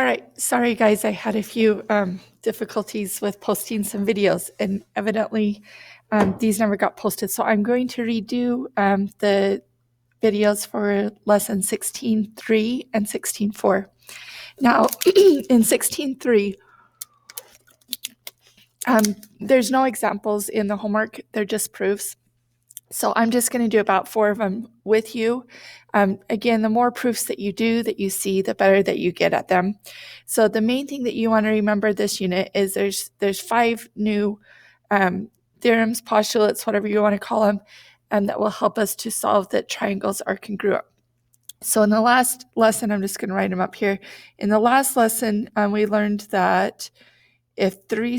All right, sorry guys, I had a few difficulties with posting some videos, and evidently these never got posted. So I'm going to redo the videos for lesson 16.3 and 16.4. Now, in 16.3, there's no examples in the homework, they're just proofs. So I'm just going to do about 4 of them with you. Again, the more proofs that you do, that you see, the better that you get at them. So the main thing that you want to remember this unit is there's 5 new theorems, postulates, whatever you want to call them, that will help us to solve that triangles are congruent. So in the last lesson, I'm just going to write them up here. In the last lesson, we learned that if three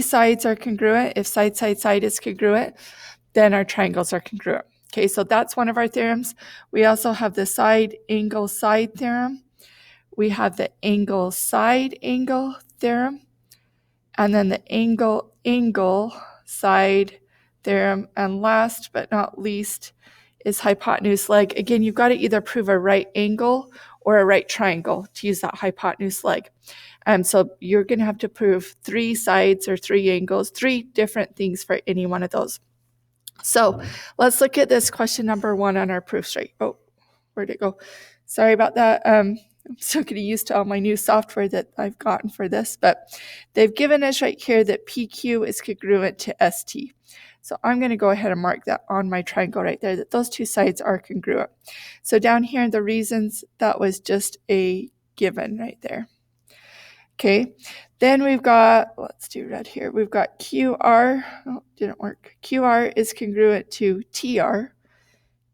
sides are congruent, if side is congruent, then our triangles are congruent. Okay, so that's one of our theorems. We also have the side angle side theorem. We have the angle side angle theorem, and then the angle angle side theorem. And last but not least is hypotenuse leg. Again, you've got to either prove a right angle or a right triangle to use that hypotenuse leg. So you're going to have to prove 3 sides or 3 angles, 3 different things for any one of those. So let's look at this question number 1 on our proof sheet. Oh, where'd it go? Sorry about that. I'm still getting used to all my new software that I've gotten for this, but they've given us right here that PQ is congruent to ST. So I'm going to go ahead and mark that on my triangle right there, that those 2 sides are congruent. So down here in the reasons, that was just a given right there. Okay, then we've got, let's do red here. We've got QR, oh, didn't work. QR is congruent to TR.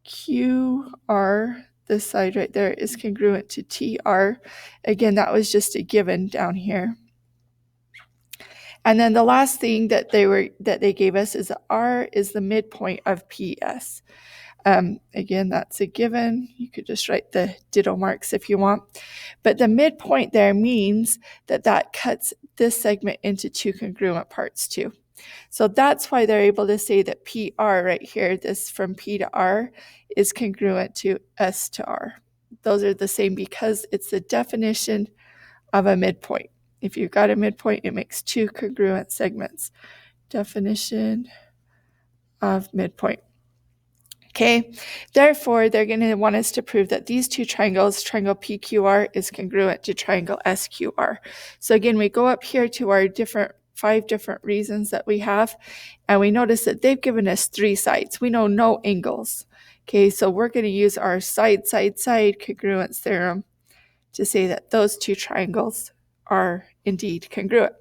QR, this side right there, is congruent to TR. Again, that was just a given down here. And then the last thing that they gave us is that R is the midpoint of PS. Again, that's a given. You could just write the ditto marks if you want. But the midpoint there means that cuts this segment into 2 congruent parts too. So that's why they're able to say that PR right here, this from P to R, is congruent to S to R. Those are the same because it's the definition of a midpoint. If you've got a midpoint, it makes 2 congruent segments. Definition of midpoint. Okay, therefore, they're going to want us to prove that these 2 triangles, triangle PQR is congruent to triangle SQR. So again, we go up here to our 5 different reasons that we have, and we notice that they've given us 3 sides. We know no angles. Okay, so we're going to use our side congruence theorem to say that those 2 triangles are indeed congruent.